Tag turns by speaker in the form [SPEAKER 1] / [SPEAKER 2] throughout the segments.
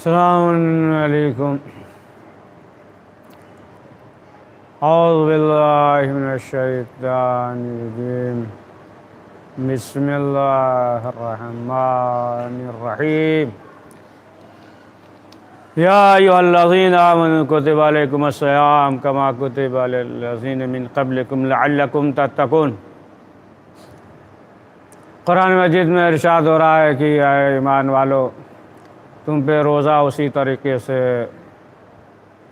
[SPEAKER 1] السلام علیکم۔ اعوذ باللہ من الشیطان الرجیم، بسم اللہ الرحمن الرحیم۔ یا ایھا الذین آمنوا کتب علیکم الصیام کما کتب علی الذین من قبلکم لعلکم تتقون۔ قرآن مجید میں ارشاد ہو رہا ہے کہ اے ایمان والو، تم پہ روزہ اسی طریقے سے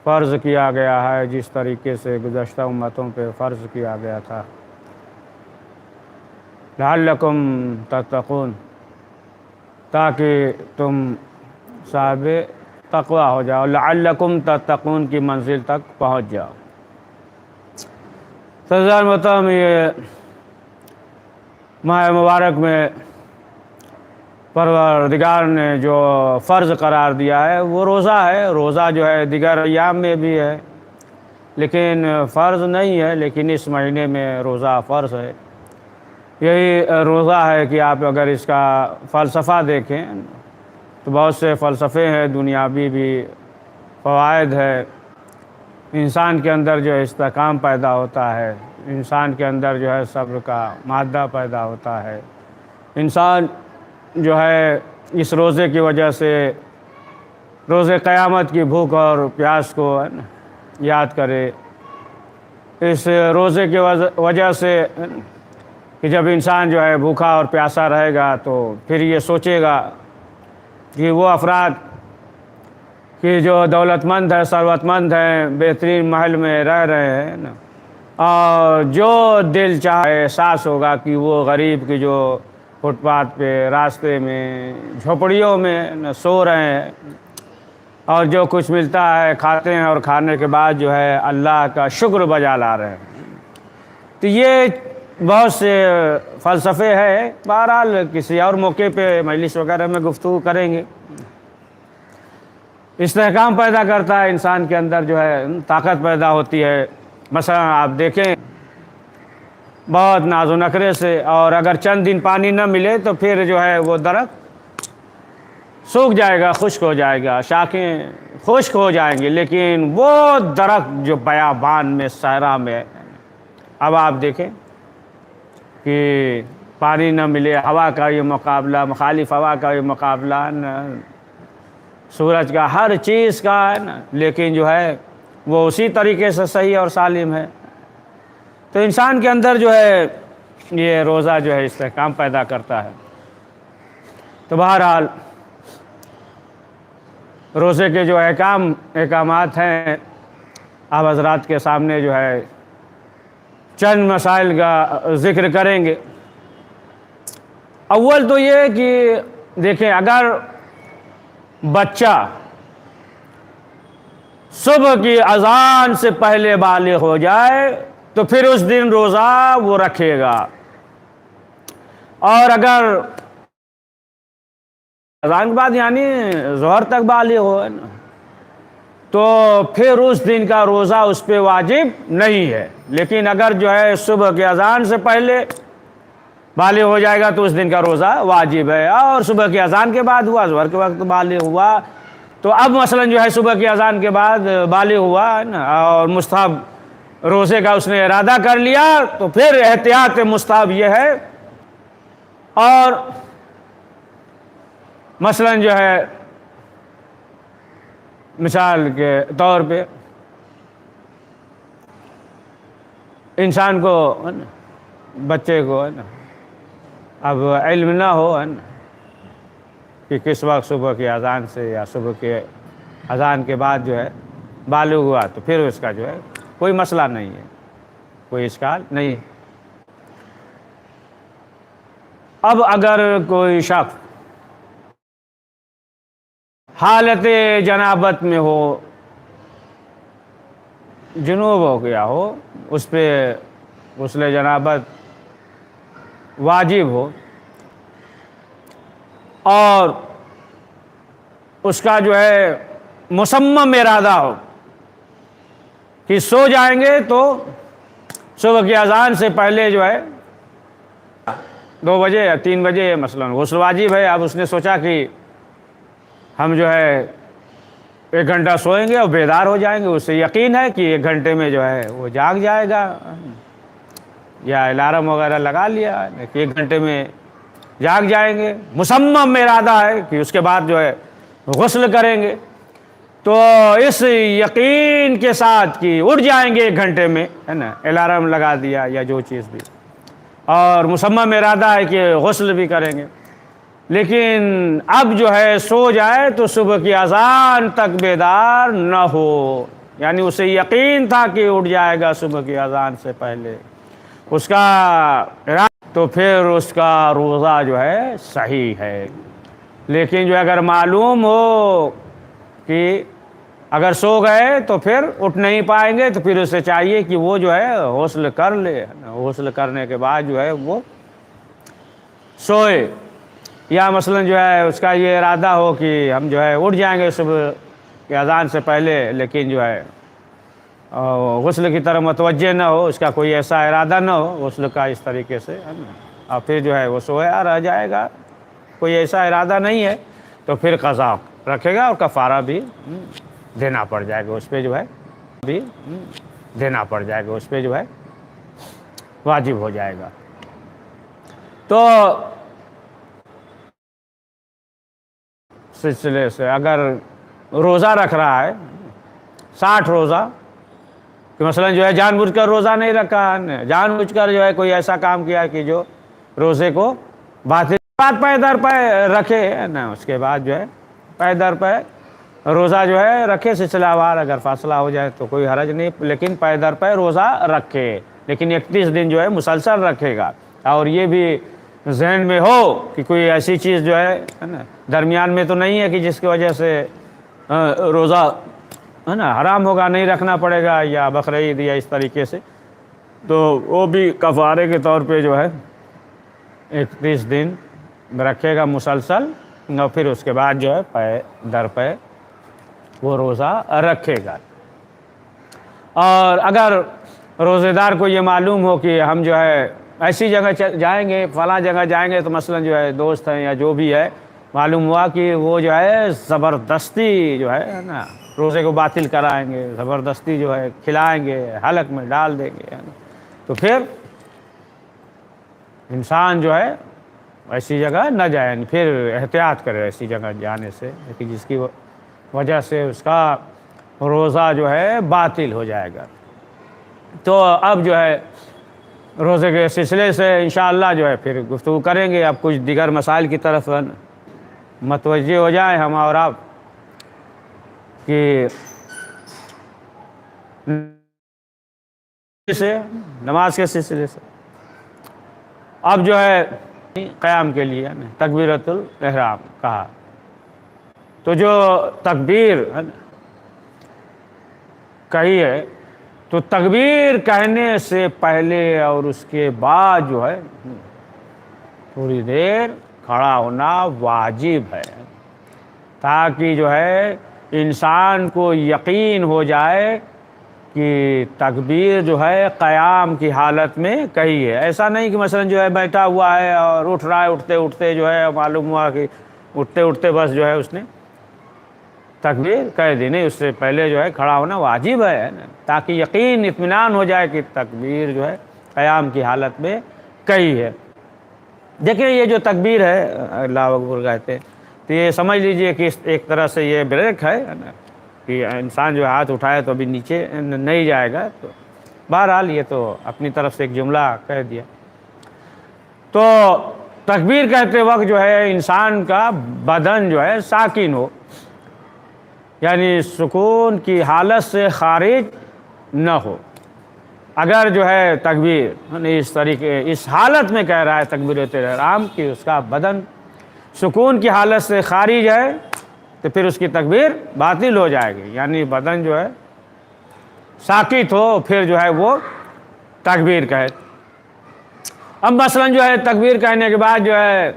[SPEAKER 1] فرض کیا گیا ہے جس طریقے سے گزشتہ امتوں پہ فرض کیا گیا تھا، لعلکم تتقون، تاکہ تم صاحب تقوی ہو جاؤ، لعلکم تتقون کی منزل تک پہنچ جاؤ۔ سرزار محترم، یہ ماہ مبارک میں پروردگار نے جو فرض قرار دیا ہے وہ روزہ ہے۔ روزہ جو ہے دیگر ایام میں بھی ہے لیکن فرض نہیں ہے، لیکن اس مہینے میں روزہ فرض ہے۔ یہی روزہ ہے کہ آپ اگر اس کا فلسفہ دیکھیں تو بہت سے فلسفے ہیں، دنیاوی بھی فوائد ہے۔ انسان کے اندر جو ہے استحکام پیدا ہوتا ہے، انسان کے اندر جو ہے صبر کا مادہ پیدا ہوتا ہے، انسان جو ہے اس روزے کی وجہ سے روزے قیامت کی بھوک اور پیاس کو یاد کرے۔ اس روزے کی وجہ سے کہ جب انسان جو ہے بھوکا اور پیاسا رہے گا تو پھر یہ سوچے گا کہ وہ افراد کہ جو دولت مند ہے، ثروت مند ہیں، بہترین محل میں رہ رہے ہیں اور جو دل چاہے احساس ہوگا کہ وہ غریب کی جو فٹ پاتھ پہ، راستے میں، جھوپڑیوں میں سو رہے ہیں اور جو کچھ ملتا ہے کھاتے ہیں اور کھانے کے بعد جو ہے اللہ کا شکر بجا لا رہے ہیں۔ تو یہ بہت سے فلسفے ہیں، بہرحال کسی اور موقع پہ مجلس وغیرہ میں گفتگو کریں گے۔ استحکام پیدا کرتا ہے انسان کے اندر، جو ہے طاقت پیدا ہوتی ہے۔ مثلا آپ دیکھیں بہت ناز و نخرے سے، اور اگر چند دن پانی نہ ملے تو پھر جو ہے وہ درخت سوکھ جائے گا، خشک ہو جائے گا، شاخیں خشک ہو جائیں گی، لیکن وہ درخت جو بیابان میں، صحرا میں، اب آپ دیکھیں کہ پانی نہ ملے، ہوا کا یہ مقابلہ، مخالف ہوا کا یہ مقابلہ، سورج کا، ہر چیز کا ہے نا، لیکن جو ہے وہ اسی طریقے سے صحیح اور سالم ہے۔ تو انسان کے اندر جو ہے یہ روزہ جو ہے استحکام پیدا کرتا ہے۔ تو بہرحال روزے کے جو احکامات ہیں، آپ حضرات کے سامنے جو ہے چند مسائل کا ذکر کریں گے۔ اول تو یہ کہ دیکھیں، اگر بچہ صبح کی اذان سے پہلے بالغ ہو جائے تو پھر اس دن روزہ وہ رکھے گا، اور اگر اذان کے بعد یعنی ظہر تک بالغ ہو تو پھر اس دن کا روزہ اس پہ واجب نہیں ہے۔ لیکن اگر جو ہے صبح کی اذان سے پہلے بالغ ہو جائے گا تو اس دن کا روزہ واجب ہے، اور صبح کی اذان کے بعد ہوا، ظہر کے وقت بالغ ہوا، تو اب مثلا جو ہے صبح کی اذان کے بعد بالغ ہوا اور مستحب روزے کا اس نے ارادہ کر لیا تو پھر احتیاط مستحب یہ ہے۔ اور مثلا جو ہے مثال کے طور پہ انسان کو بچے کو اب علم نہ ہو کہ کس وقت صبح کی اذان سے یا صبح کے اذان کے بعد جو ہے بالغ ہوا، تو پھر اس کا جو ہے کوئی مسئلہ نہیں ہے، کوئی اشکال نہیں۔ اب اگر کوئی شخص حالت جنابت میں ہو، جنوب ہو گیا ہو، اس پہ غسل جنابت واجب ہو، اور اس کا جو ہے مصمم ارادہ ہو کہ سو جائیں گے تو صبح کی اذان سے پہلے جو ہے 2 بجے یا 3 بجے مثلا غسل واجب ہے، اب اس نے سوچا کہ ہم جو ہے 1 گھنٹہ سوئیں گے اور بیدار ہو جائیں گے، اسے یقین ہے کہ 1 گھنٹے میں جو ہے وہ جاگ جائے گا، یا الارم وغیرہ لگا لیا کہ 1 گھنٹے میں جاگ جائیں گے، مصمم ارادہ ہے کہ اس کے بعد جو ہے غسل کریں گے، تو اس یقین کے ساتھ کہ اٹھ جائیں گے 1 گھنٹے میں، ہے نا، الارم لگا دیا یا جو چیز بھی، اور مصمم ارادہ ہے کہ غسل بھی کریں گے، لیکن اب جو ہے سو جائے تو صبح کی اذان تک بیدار نہ ہو، یعنی اسے یقین تھا کہ اٹھ جائے گا صبح کی اذان سے پہلے، اس کا ارادہ، تو پھر اس کا روزہ جو ہے صحیح ہے۔ لیکن جو اگر معلوم ہو کہ اگر سو گئے تو پھر اٹھ نہیں پائیں گے، تو پھر اسے چاہیے کہ وہ جو ہے غسل کر لے، غسل کرنے کے بعد جو ہے وہ سوئے، یا مثلا جو ہے اس کا یہ ارادہ ہو کہ ہم جو ہے اٹھ جائیں گے صبح کی اذان سے پہلے، لیکن جو ہے غسل کی طرف متوجہ نہ ہو، اس کا کوئی ایسا ارادہ نہ ہو غسل کا اس طریقے سے، اور پھر جو ہے وہ سویا رہ جائے گا، کوئی ایسا ارادہ نہیں ہے، تو پھر قضا رکھے گا اور کفارہ بھی دینا پڑ جائے گا، اس پہ جو ہے بھی دینا پڑ جائے گا، اس پہ جو ہے واجب ہو جائے گا۔ تو سلسلے سے اگر روزہ رکھ رہا ہے 60 روزہ، کہ مثلا جو ہے جان بوجھ کر روزہ نہیں رکھا، جان بوجھ کر جو ہے کوئی ایسا کام کیا کہ جو روزے کو باطل، پے در پہ رکھے نا، اس کے بعد جو ہے پے در پہ روزہ جو ہے رکھے، سلسلہ وار، اگر فاصلہ ہو جائے تو کوئی حرج نہیں، لیکن پے در پہ روزہ رکھے، لیکن 31 دن جو ہے مسلسل رکھے گا، اور یہ بھی ذہن میں ہو کہ کوئی ایسی چیز جو ہے نا درمیان میں تو نہیں ہے کہ جس کی وجہ سے روزہ ہے نا حرام ہوگا، نہیں رکھنا پڑے گا، یا بقرعید یا اس طریقے سے، تو وہ بھی کفارے کے طور پہ جو ہے 31 دن رکھے گا مسلسل، اور پھر اس کے بعد جو ہے پے در پہ وہ روزہ رکھے گا۔ اور اگر روزے دار کو یہ معلوم ہو کہ ہم جو ہے ایسی جگہ جائیں گے، فلاں جگہ جائیں گے، تو مثلا جو ہے دوست ہیں یا جو بھی ہے، معلوم ہوا کہ وہ جو ہے زبردستی جو ہے نا روزے کو باطل کرائیں گے، زبردستی جو ہے کھلائیں گے، حلق میں ڈال دیں گے، تو پھر انسان جو ہے ایسی جگہ نہ جائے، پھر احتیاط کرے ایسی جگہ جانے سے، جس کی وجہ سے اس کا روزہ جو ہے باطل ہو جائے گا۔ تو اب جو ہے روزے کے سلسلے سے انشاءاللہ جو ہے پھر گفتگو کریں گے، اب کچھ دیگر مسائل کی طرف متوجہ ہو جائیں ہم اور آپ، کہ نماز کے سلسلے سے اب جو ہے قیام کے لیے تکبیرۃ الاحرام کہا، تو جو تکبیر کہی ہے، تو تکبیر کہنے سے پہلے اور اس کے بعد جو ہے تھوڑی دیر کھڑا ہونا واجب ہے، تاکہ جو ہے انسان کو یقین ہو جائے کہ تکبیر جو ہے قیام کی حالت میں کہی ہے۔ ایسا نہیں کہ مثلا جو ہے بیٹھا ہوا ہے اور اٹھ رہا ہے، اٹھتے اٹھتے جو ہے معلوم ہوا کہ اٹھتے اٹھتے بس جو ہے اس نے تکبیر کہہ دی، نہیں، اس سے پہلے جو ہے کھڑا ہونا واجب ہے، تاکہ یقین اطمینان ہو جائے کہ تکبیر جو ہے قیام کی حالت میں کہی ہے۔ دیکھیں یہ جو تکبیر ہے اللہ اکبر کہتے ہیں، تو یہ سمجھ لیجئے کہ ایک طرح سے یہ بریک ہے کہ انسان جو ہاتھ اٹھائے تو ابھی نیچے نہیں جائے گا، تو بہرحال یہ تو اپنی طرف سے ایک جملہ کہہ دیا۔ تو تکبیر کہتے وقت جو ہے انسان کا بدن جو ہے ساکن ہو، یعنی سکون کی حالت سے خارج نہ ہو۔ اگر جو ہے تکبیر اس طریقے اس حالت میں کہہ رہا ہے تکبیرۃ الاحرام کہ اس کا بدن سکون کی حالت سے خارج ہے، تو پھر اس کی تکبیر باطل ہو جائے گی، یعنی بدن جو ہے ساکت ہو پھر جو ہے وہ تکبیر کہے۔ اب مثلا جو ہے تکبیر کہنے کے بعد جو ہے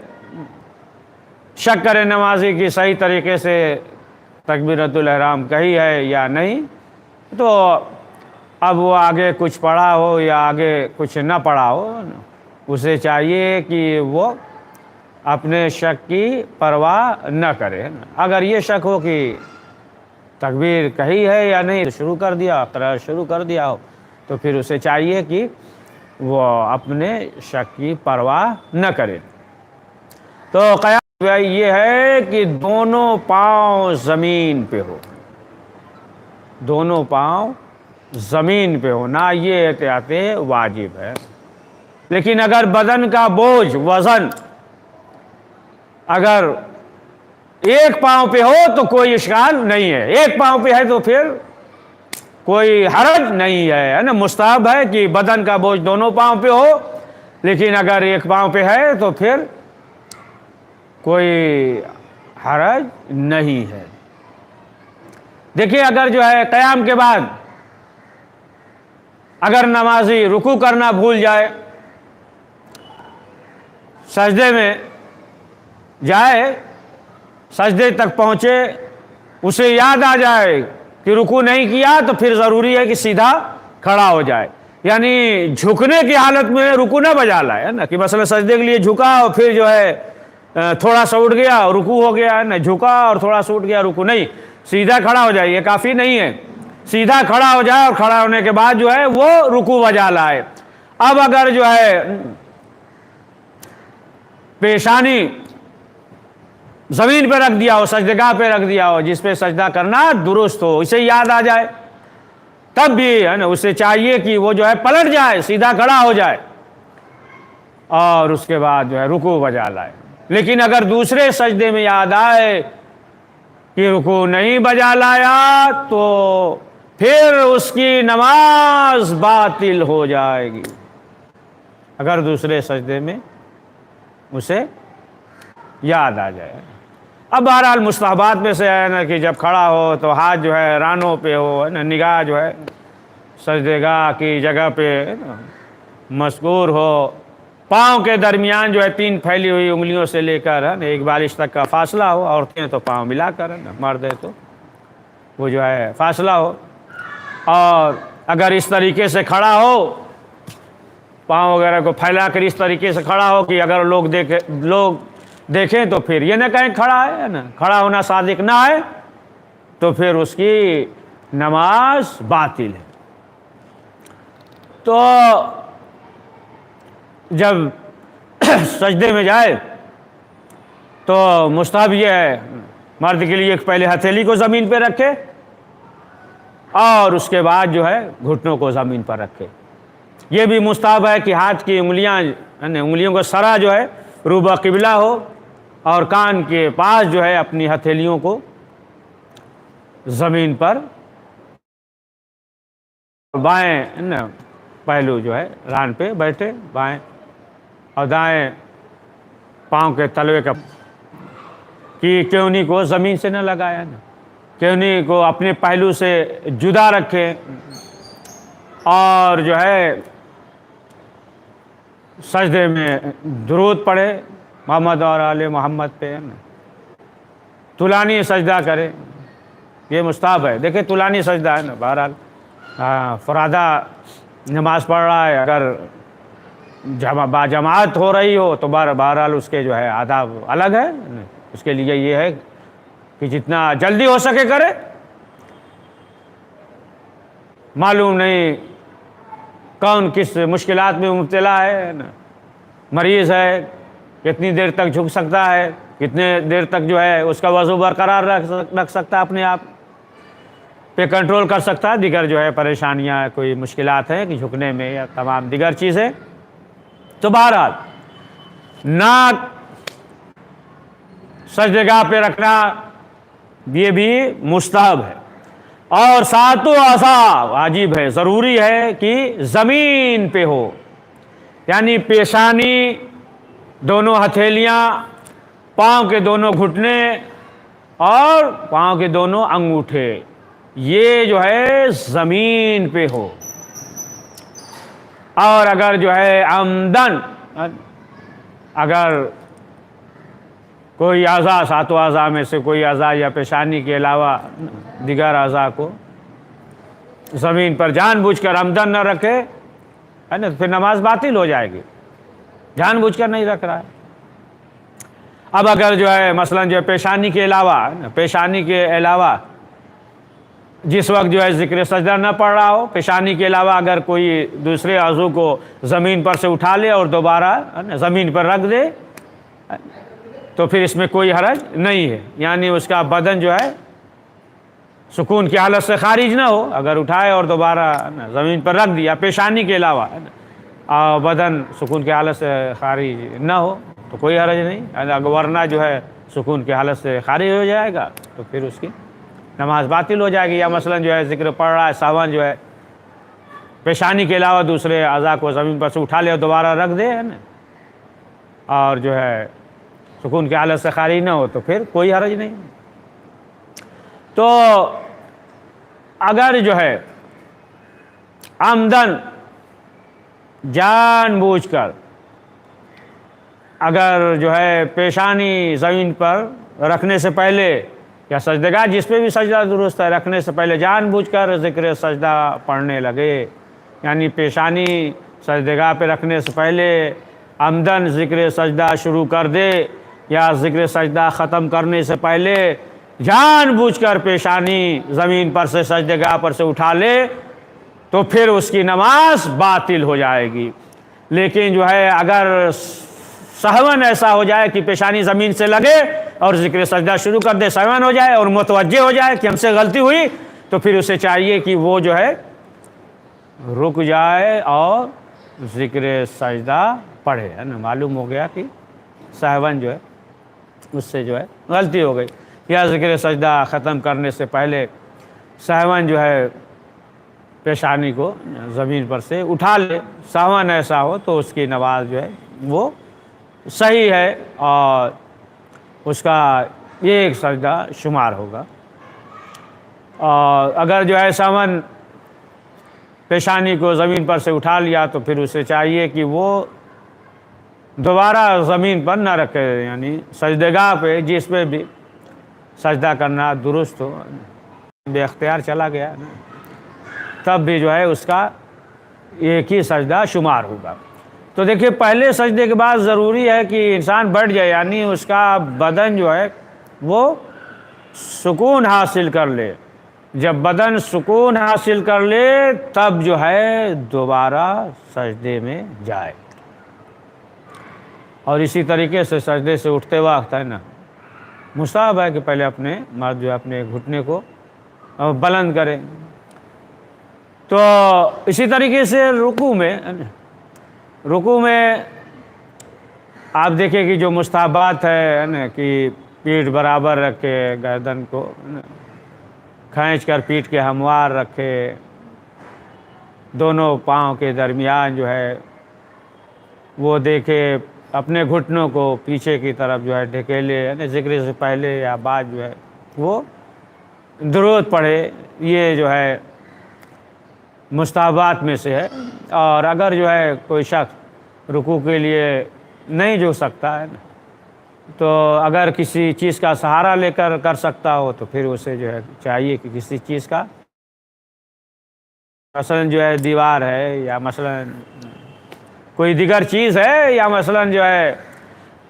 [SPEAKER 1] شک کرے نمازی کی صحیح طریقے سے تکبیرۃ الاحرام کہی ہے یا نہیں، تو اب وہ آگے کچھ پڑھا ہو یا آگے کچھ نہ پڑھا ہو، اسے چاہیے کہ وہ اپنے شک کی پرواہ نہ کرے۔ اگر یہ شک ہو کہ تکبیر کہی ہے یا نہیں، شروع کر دیا، قرار شروع کر دیا ہو، تو پھر اسے چاہیے کہ وہ اپنے شک کی پرواہ نہ کرے۔ تو قیام یہ ہے کہ دونوں پاؤں زمین پہ ہو، دونوں پاؤں زمین پہ ہو، نہ یہ احتیاط واجب ہے۔ لیکن اگر بدن کا بوجھ، وزن اگر ایک پاؤں پہ ہو تو کوئی اشکال نہیں ہے، ایک پاؤں پہ ہے تو پھر کوئی حرج نہیں ہے نا، مستحب ہے کہ بدن کا بوجھ دونوں پاؤں پہ ہو، لیکن اگر ایک پاؤں پہ ہے تو پھر کوئی حرج نہیں ہے۔ دیکھیے اگر جو ہے قیام کے بعد اگر نمازی رکوع کرنا بھول جائے، سجدے میں جائے، سجدے تک پہنچے، اسے یاد آ جائے کہ رکوع نہیں کیا، تو پھر ضروری ہے کہ سیدھا کھڑا ہو جائے، یعنی جھکنے کی حالت میں رکوع نہ بجا لائے نا، کہ مثلا سجدے کے لیے جھکا اور پھر جو ہے تھوڑا سا اٹھ گیا اور رکوع ہو گیا ہے نا، جھکا اور تھوڑا سا اٹھ گیا رکوع نہیں، سیدھا کھڑا ہو جائے، یہ کافی نہیں ہے، سیدھا کھڑا ہو جائے اور کھڑا ہونے کے بعد جو ہے وہ رکوع بجا لائے۔ اب اگر جو ہے پیشانی زمین پہ رکھ دیا ہو، سجدگاہ پہ رکھ دیا ہو، جس پہ سجدہ کرنا درست ہو، اسے یاد آ جائے، تب بھی ہے نا اسے چاہیے کہ وہ جو ہے پلٹ جائے، سیدھا کھڑا ہو جائے اور اس کے بعد جو ہے رکوع بجا لائے۔ لیکن اگر دوسرے سجدے میں یاد آئے کہ رکوع نہیں بجا لایا تو پھر اس کی نماز باطل ہو جائے گی، اگر دوسرے سجدے میں اسے یاد آ جائے۔ اب بہرحال مستحبات میں سے ہے نا کہ جب کھڑا ہو تو ہاتھ جو ہے رانوں پہ ہو نا، نگاہ جو ہے سجدگاہ کی جگہ پہ مذکور ہو، پاؤں کے درمیان جو ہے 3 پھیلی ہوئی انگلیوں سے لے کر ایک بالش تک کا فاصلہ ہو، عورتیں تو پاؤں ملا کر ہے نا، مرد ہے تو وہ جو ہے فاصلہ ہو، اور اگر اس طریقے سے کھڑا ہو، پاؤں وغیرہ کو پھیلا کر اس طریقے سے کھڑا ہو کہ اگر لوگ دیکھیں تو پھر یہ نہ کہیں کھڑا ہے نا، کھڑا ہونا صادق نہ ہے، تو پھر اس کی نماز باطل ہے۔ تو جب سجدے میں جائے تو مستحب یہ ہے مرد کے لیے کہ پہلے ہتھیلی کو زمین پہ رکھے اور اس کے بعد جو ہے گھٹنوں کو زمین پر رکھے۔ یہ بھی مستحب ہے کہ ہاتھ کی انگلیوں کا سرا جو ہے روبہ قبلہ ہو، اور کان کے پاس جو ہے اپنی ہتھیلیوں کو زمین پر، بائیں پہلو جو ہے ران پہ بیٹھے بائیں، اور دائیں پاؤں کے تلوے کی کیونی کو زمین سے نہ لگایا نا، کیونی کو اپنے پہلو سے جدا رکھے، اور جو ہے سجدے میں درود پڑھے محمد اور آل محمد پہ، طولانی سجدہ کرے، یہ مستحب ہے۔ دیکھیں طولانی سجدہ ہے نا، بہرحال فرادہ نماز پڑھ رہا ہے، اگر با جماعت ہو رہی ہو تو بہرحال اس کے جو ہے آداب الگ ہے، اس کے لیے یہ ہے کہ جتنا جلدی ہو سکے کرے، معلوم نہیں کون کس مشکلات میں مبتلا ہے، مریض ہے، کتنی دیر تک جھک سکتا ہے، کتنے دیر تک جو ہے اس کا وضو برقرار رکھ سکتا ہے، اپنے آپ پہ کنٹرول کر سکتا ہے، دیگر جو ہے پریشانیاں کوئی مشکلات ہیں کہ جھکنے میں یا تمام دیگر چیزیں، تو بہرحال ناک سجدگاہ پہ رکھنا یہ بھی مستحب ہے، اور ساتوں اعضاء واجب ہے، ضروری ہے کہ زمین پہ ہو، یعنی پیشانی، دونوں ہتھیلیاں، پاؤں کے دونوں گھٹنے اور پاؤں کے دونوں انگوٹھے، یہ جو ہے زمین پہ ہو۔ اور اگر جو ہے عمدن اگر کوئی اعضاء، ساتوں اعضاء میں سے کوئی اعضاء یا پیشانی کے علاوہ دیگر اعضاء کو زمین پر جان بوجھ کر عمدن نہ رکھے ہے نا، پھر نماز باطل ہو جائے گی، جان بوجھ کر نہیں رکھ رہا ہے۔ اب اگر جو ہے مثلا جو ہے پیشانی کے علاوہ جس وقت جو ہے ذکر سجدہ نہ پڑھ رہا ہو، پیشانی کے علاوہ اگر کوئی دوسرے عضو کو زمین پر سے اٹھا لے اور دوبارہ زمین پر رکھ دے تو پھر اس میں کوئی حرج نہیں ہے، یعنی اس کا بدن جو ہے سکون کی حالت سے خارج نہ ہو، اگر اٹھائے اور دوبارہ زمین پر رکھ دیا پیشانی کے علاوہ اور بدن سکون کی حالت سے خارج نہ ہو تو کوئی حرج نہیں، اگر ورنہ جو ہے سکون کی حالت سے خارج ہو جائے گا تو پھر اس کی نماز باطل ہو جائے گی۔ یا مثلا جو ہے ذکر پڑھ رہا ہے، ساون جو ہے پیشانی کے علاوہ دوسرے اعضاء کو زمین پر سے اٹھا لے اور دوبارہ رکھ دے اور جو ہے سکون کی حالت سے خارج نہ ہو تو پھر کوئی حرج نہیں۔ تو اگر جو ہے عمدن جان بوجھ کر اگر جو ہے پیشانی زمین پر رکھنے سے پہلے یا سجدگاہ جس پہ بھی سجدہ درست ہے رکھنے سے پہلے جان بوجھ کر ذکر سجدہ پڑھنے لگے، یعنی پیشانی سجدگاہ پہ رکھنے سے پہلے عمدن ذکر سجدہ شروع کر دے یا ذکر سجدہ ختم کرنے سے پہلے جان بوجھ کر پیشانی زمین پر سے سجدگاہ پر سے اٹھا لے تو پھر اس کی نماز باطل ہو جائے گی۔ لیکن جو ہے اگر سہون ایسا ہو جائے کہ پیشانی زمین سے لگے اور ذکر سجدہ شروع کر دے، سہون ہو جائے اور متوجہ ہو جائے کہ ہم سے غلطی ہوئی، تو پھر اسے چاہیے کہ وہ جو ہے رک جائے اور ذکر سجدہ پڑھے، ہے نا۔ معلوم ہو گیا کہ سہون جو ہے اس سے جو ہے غلطی ہو گئی، یا ذکر سجدہ ختم کرنے سے پہلے سہون جو ہے پیشانی کو زمین پر سے اٹھا لے، سہون ایسا ہو تو اس کی نماز جو ہے وہ صحیح ہے اور اس کا ایک سجدہ شمار ہوگا۔ اور اگر جو ہے سہون پیشانی کو زمین پر سے اٹھا لیا تو پھر اسے چاہیے کہ وہ دوبارہ زمین پر نہ رکھے، یعنی سجدگاہ پہ جس پہ بھی سجدہ کرنا درست ہو، بے اختیار چلا گیا تب بھی جو ہے اس کا ایک ہی سجدہ شمار ہوگا۔ تو دیکھیے پہلے سجدے کے بعد ضروری ہے کہ انسان بیٹھ جائے، یعنی اس کا بدن جو ہے وہ سکون حاصل کر لے۔ جب بدن سکون حاصل کر لے تب جو ہے دوبارہ سجدے میں جائے، اور اسی طریقے سے سجدے سے اٹھتے وقت ہے نا مستحب ہے کہ پہلے اپنے مرد جو ہے اپنے گھٹنے کو بلند کرے۔ تو اسی طریقے سے رکوع میں آپ دیکھیں کہ جو مستحبات ہے نا کہ پیٹھ برابر رکھے، گردن کو کھینچ کر پیٹھ کے ہموار رکھے، دونوں پاؤں کے درمیان جو ہے وہ دیکھے، اپنے گھٹنوں کو پیچھے کی طرف جو ہے ڈھکیلے، یعنی ذکر سے پہلے یا بعد جو ہے وہ درود پڑھے، یہ جو ہے مستحبات میں سے ہے۔ اور اگر جو ہے کوئی شخص رکوع کے لیے نہیں جھک سکتا ہے تو اگر کسی چیز کا سہارا لے کر کر سکتا ہو تو پھر اسے جو ہے چاہیے کہ کسی چیز کا، مثلا جو ہے دیوار ہے یا مثلا کوئی دیگر چیز ہے یا مثلا جو ہے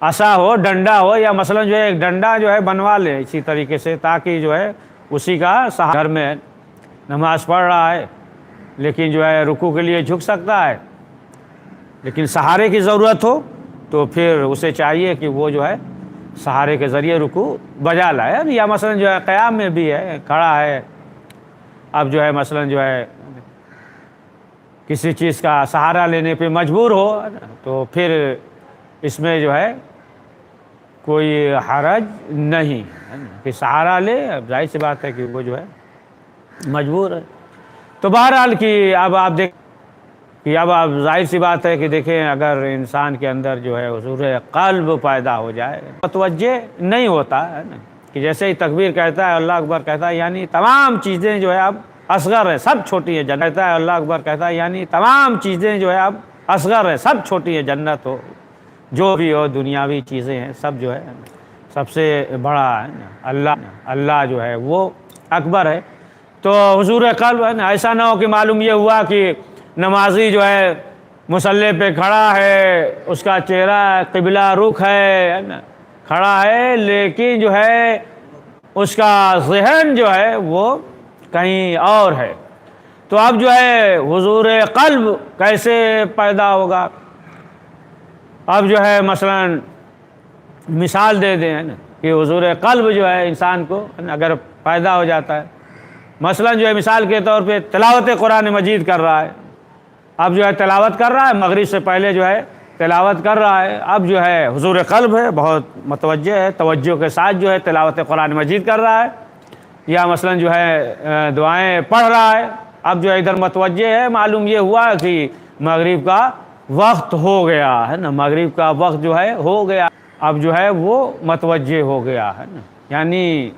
[SPEAKER 1] عصا ہو، ڈنڈا ہو، یا مثلا جو ہے ایک ڈنڈا جو ہے بنوا لے اسی طریقے سے، تاکہ جو ہے اسی کا سہارا، گھر میں نماز پڑھ رہا ہے لیکن جو ہے رکوع کے لیے جھک سکتا ہے لیکن سہارے کی ضرورت ہو تو پھر اسے چاہیے کہ وہ جو ہے سہارے کے ذریعے رکوع بجا لائے۔ یا مثلا جو ہے قیام میں بھی ہے، کھڑا ہے، اب جو ہے مثلا جو ہے کسی چیز کا سہارا لینے پہ مجبور ہو تو پھر اس میں جو ہے کوئی حرج نہیں کہ سہارا لے، اب ظاہر سی بات ہے کہ وہ جو ہے مجبور ہے۔ تو بہرحال کہ اب آپ ظاہر سی بات ہے کہ دیکھیں اگر انسان کے اندر جو ہے حضور قلب پیدا ہو جائے، متوجہ نہیں ہوتا ہے نا کہ جیسے ہی تکبیر کہتا ہے، اللہ اکبر کہتا ہے، یعنی تمام چیزیں جو ہے اب اصغر ہے، سب چھوٹی ہے، جنت ہے، اللہ اکبر کہتا ہے، یعنی تمام چیزیں جو ہے اب اصغر ہے، سب چھوٹی ہے، جنت ہو جو بھی ہو، دنیاوی چیزیں ہیں سب جو ہے سب سے بڑا ہے اللہ جو ہے وہ اکبر ہے۔ تو حضور قلب ہے نا، ایسا نہ ہو کہ معلوم یہ ہوا کہ نمازی جو ہے مصلی پہ کھڑا ہے، اس کا چہرہ قبلہ رخ ہے نا، کھڑا ہے لیکن جو ہے اس کا ذہن جو ہے وہ کہیں اور ہے۔ تو اب جو ہے حضور قلب کیسے پیدا ہوگا؟ اب جو ہے مثلاً مثال دے دیں نا کہ حضور قلب جو ہے انسان کو اگر پیدا ہو جاتا ہے، مثلاً جو ہے مثال کے طور پہ تلاوت قرآن مجید کر رہا ہے، اب جو ہے تلاوت کر رہا ہے، مغرب سے پہلے جو ہے تلاوت کر رہا ہے، اب جو ہے حضور قلب ہے، بہت متوجہ ہے، توجہ کے ساتھ جو ہے تلاوت قرآن مجید کر رہا ہے، یا مثلاً جو ہے دعائیں پڑھ رہا ہے، اب جو ہے ادھر متوجہ ہے، معلوم یہ ہوا کہ مغرب کا وقت ہو گیا ہے نا، مغرب کا وقت جو ہے ہو گیا، اب جو ہے وہ متوجہ ہو گیا ہے نا، یعنی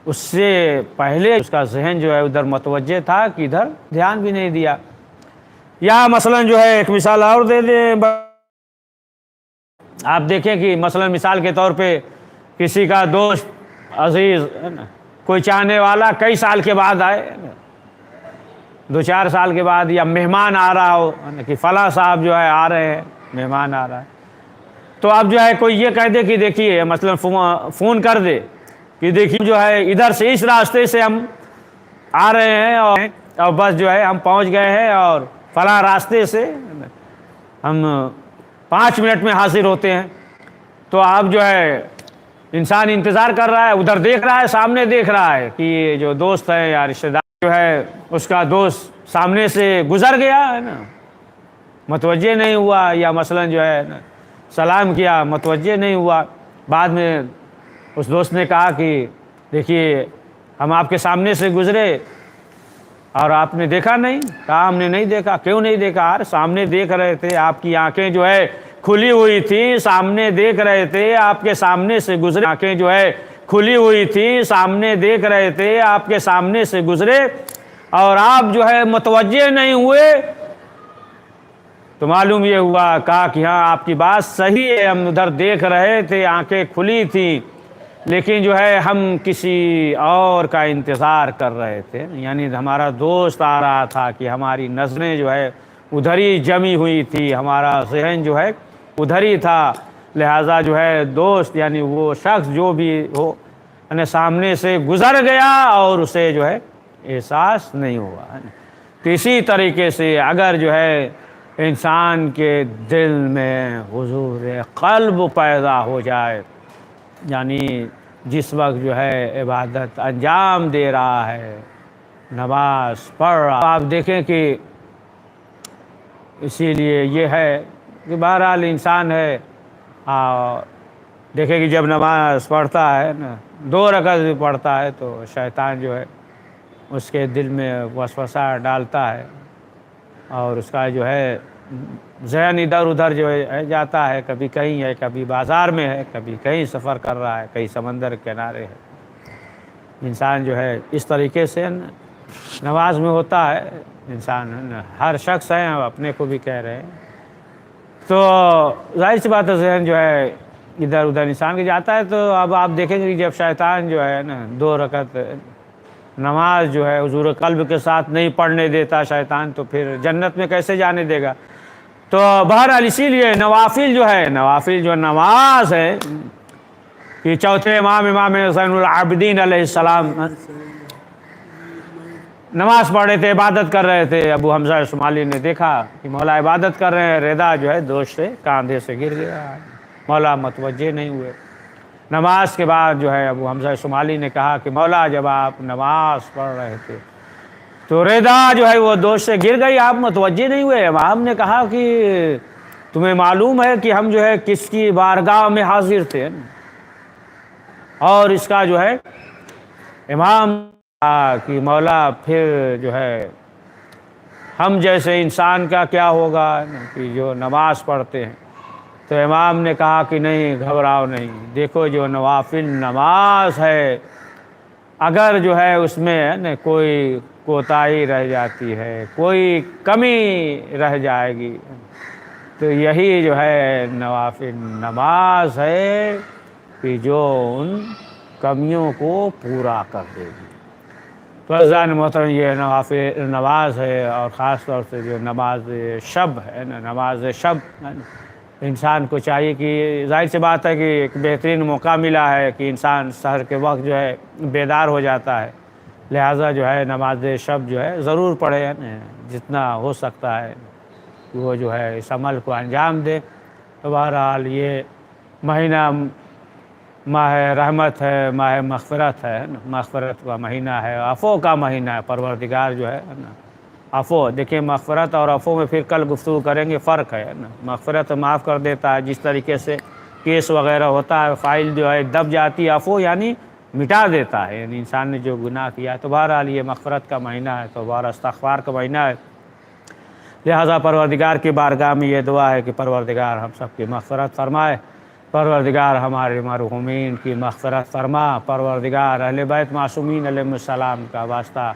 [SPEAKER 1] اس سے پہلے اس کا ذہن جو ہے ادھر متوجہ تھا کہ ادھر دھیان بھی نہیں دیا۔ یا مثلاً جو ہے ایک مثال اور دے دیں، آپ دیکھیں کہ مثلاً مثال کے طور پہ کسی کا دوست عزیز ہے نا، کوئی چاہنے والا کئی سال کے بعد آئے، 2-4 سال کے بعد، یا مہمان آ رہا ہو کہ فلاں صاحب جو ہے آ رہے ہیں، مہمان آ رہا ہے، تو اب جو ہے کوئی یہ کہہ دے کہ دیکھیے مثلاً فون کر دے کہ دیکھیے جو ہے ادھر سے اس راستے سے ہم آ رہے ہیں اور بس جو ہے ہم پہنچ گئے ہیں اور فلاں راستے سے ہم 5 منٹ میں حاضر ہوتے ہیں۔ تو اب جو ہے انسان انتظار کر رہا ہے، ادھر دیکھ رہا ہے، سامنے دیکھ رہا ہے کہ یہ جو دوست ہے یا رشتہ دار جو ہے اس کا دوست سامنے سے گزر گیا ہے نا، متوجہ نہیں ہوا، یا مثلاً جو ہے سلام کیا، متوجہ نہیں ہوا، بعد میں اس دوست نے کہا کہ دیکھیے ہم آپ کے سامنے سے گزرے اور آپ نے دیکھا نہیں؟ کہا ہم نے نہیں دیکھا۔ کیوں نہیں دیکھا؟ یار سامنے دیکھ رہے تھے، آپ کی آنکھیں جو ہے کھلی ہوئی تھی، سامنے دیکھ رہے تھے، آپ کے سامنے سے گزرے، آنکھیں جو ہے کھلی ہوئی تھی، سامنے دیکھ رہے تھے، آپ کے سامنے سے گزرے اور آپ جو ہے متوجہ نہیں ہوئے، تو معلوم یہ ہوا کہا کہ ہاں آپ کی بات صحیح ہے، ہم ادھر دیکھ رہے تھے، آنکھیں کھلی تھیں، لیکن جو ہے ہم کسی اور کا انتظار کر رہے تھے، یعنی ہمارا دوست آ رہا تھا کہ ہماری نظریں جو ہے ادھر ہی جمی ہوئی تھی، ہمارا ذہن جو ہے ادھر ہی تھا، لہٰذا جو ہے دوست یعنی وہ شخص جو بھی ہو یعنی سامنے سے گزر گیا اور اسے جو ہے احساس نہیں ہوا۔ تو اسی طریقے سے اگر جو ہے انسان کے دل میں حضور قلب پیدا ہو جائے، یعنی جس وقت جو ہے عبادت انجام دے رہا ہے، نماز پڑھ رہا، آپ دیکھیں کہ اسی لیے یہ ہے کہ بہرحال انسان ہے دیکھیں کہ جب نماز پڑھتا ہے نا، 2 رکعت بھی پڑھتا ہے تو شیطان جو ہے اس کے دل میں وسوسہ ڈالتا ہے اور اس کا جو ہے ذہن ادھر ادھر جو ہے جاتا ہے، کبھی کہیں ہے، کبھی بازار میں ہے، کبھی کہیں سفر کر رہا ہے، کہیں سمندر کے کنارے ہے۔ انسان جو ہے اس طریقے سے نماز میں ہوتا ہے، انسان ہر شخص ہے، اپنے کو بھی کہہ رہے ہیں، تو ظاہر سی بات ہے ذہن جو ہے ادھر ادھر انسان کے جاتا ہے۔ تو اب آپ دیکھیں گے کہ جب شیطان جو ہے نا 2 رکعت نماز جو ہے حضور قلب کے ساتھ نہیں پڑھنے دیتا شیطان، تو پھر جنت میں کیسے جانے دے گا؟ تو بہرحال اسی لیے نوافل جو ہے، نوافل جو نماز ہے کہ چوتھے امام حسین العابدین علیہ السلام نماز پڑھ رہے تھے، عبادت کر رہے تھے، ابو حمزہ شمالی نے دیکھا کہ مولا عبادت کر رہے ہیں، رضا جو ہے دوش سے کاندھے سے گر گیا، مولا متوجہ نہیں ہوئے۔ نماز کے بعد جو ہے ابو حمزہ شمالی نے کہا کہ مولا جب آپ نماز پڑھ رہے تھے تو رضا جو ہے وہ دوش سے گر گئی، آپ متوجہ نہیں ہوئے۔ امام نے کہا کہ تمہیں معلوم ہے کہ ہم جو ہے کس کی بارگاہ میں حاضر تھے؟ اور اس کا جو ہے امام کہا کہ مولا پھر جو ہے ہم جیسے انسان کا کیا ہوگا کہ جو نماز پڑھتے ہیں؟ تو امام نے کہا کہ نہیں، گھبراؤ نہیں، دیکھو جو نوافل نماز ہے اگر جو ہے اس میں کوئی کوتاہی رہ جاتی ہے، کوئی کمی رہ جائے گی، تو یہی جو ہے نوافل نماز ہے کہ جو ان کمیوں کو پورا کر دے گی۔ تو عزیزان محترم یہ نوافل نماز ہے، اور خاص طور سے جو نماز شب ہے نا، نماز شب انسان کو چاہیے کہ ظاہر سی بات ہے کہ ایک بہترین موقع ملا ہے کہ انسان سحر کے وقت جو ہے بیدار ہو جاتا ہے، لہٰذا جو ہے نماز شب جو ہے ضرور پڑھے، جتنا ہو سکتا ہے وہ جو ہے اس عمل کو انجام دے۔ تو بہرحال یہ مہینہ ماہ رحمت ہے، ماہ مغفرت ہے، مغفرت کا مہینہ ہے، عفو کا مہینہ ہے۔ پروردگار جو ہے نا عفو، دیکھیں مغفرت اور عفو میں پھر کل گفتگو کریں گے، فرق ہے نا۔ مغفرت معاف کر دیتا ہے، جس طریقے سے کیس وغیرہ ہوتا ہے فائل جو ہے دب جاتی ہے، عفو یعنی مٹا دیتا ہے، یعنی انسان نے جو گناہ کیا ہے۔ تو بہرحال یہ مغفرت کا مہینہ ہے، تو بہر استغفار کا مہینہ ہے، لہٰذا پروردگار کی بارگاہ میں یہ دعا ہے کہ پروردگار ہم سب کی مغفرت فرمائے، پروردگار ہمارے مرحومین کی مغفرت فرما، پروردگار اہل بیت معصومین علیہ السلام کا واسطہ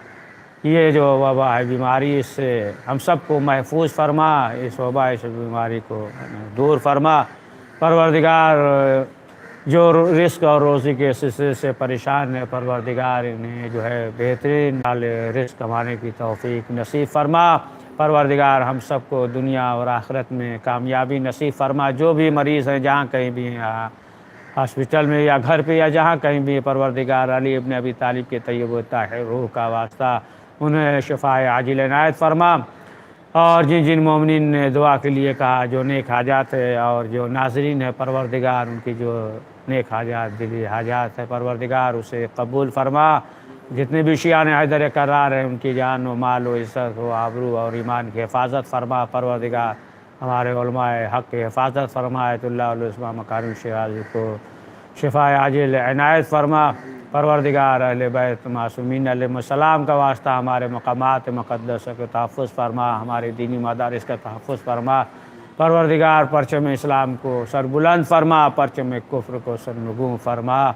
[SPEAKER 1] یہ جو وبا ہے بیماری، اس سے ہم سب کو محفوظ فرما، اس وبا اس بیماری کو دور فرما۔ پروردگار جو رزق اور روزی کے سلسلے سے پریشان ہے، پروردگار انہیں جو ہے بہترین رزق کمانے کی توفیق نصیب فرما۔ پروردگار ہم سب کو دنیا اور آخرت میں کامیابی نصیب فرما۔ جو بھی مریض ہیں جہاں کہیں بھی ہیں، ہاسپٹل میں یا گھر پہ یا جہاں کہیں بھی، پروردگار علی ابن ابی طالب کے طیب الطاہر روح کا واسطہ انہیں شفاء عاجل عنایت فرما۔ اور جن جن مومنین نے دعا کے لیے کہا، جو نیک حاجات ہے اور جو ناظرین ہے، پروردگار ان کی جو نیک حاجات دلی حاجات ہے پروردگار اسے قبول فرما۔ جتنے بھی شیعان حیدر کرار ہیں ان کی جان و مال و عزت و آبرو اور ایمان کی حفاظت فرما۔ پروردگار ہمارے علماء حق کی حفاظت فرما، آیت اللہ علیہ السلام مکارم شیرازی کو شفاء عاجل عنایت فرما۔ پروردگار اہل بیت معصومین علیہ السلام کا واسطہ ہمارے مقامات مقدسہ کا تحفظ فرما، ہمارے دینی مدارس کا تحفظ فرما۔ پروردگار پرچم اسلام کو سر بلند فرما، پرچم کفر کو سر نگوں فرما۔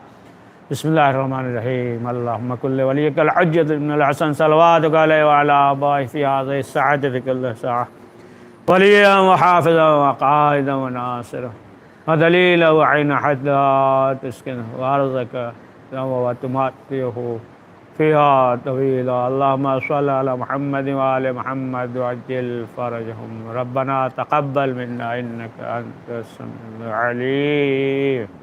[SPEAKER 1] بسم اللہ الرحمن الرحیم۔ اللہم کل ولیک الحجۃ ابن الحسن صلواتک علیہ وعلی آبائہ فی هذه الساعۃ بكل ساعة ولیا وحافظا وقائدا وناصرا ودلیلا وعین حدا تسکنہ وارزق وتمتعہ فيها طويلا۔ اللهم صل على محمد وآل محمد وعجل فرجهم۔ ربنا تقبل منا إنك أنت السميع العليم۔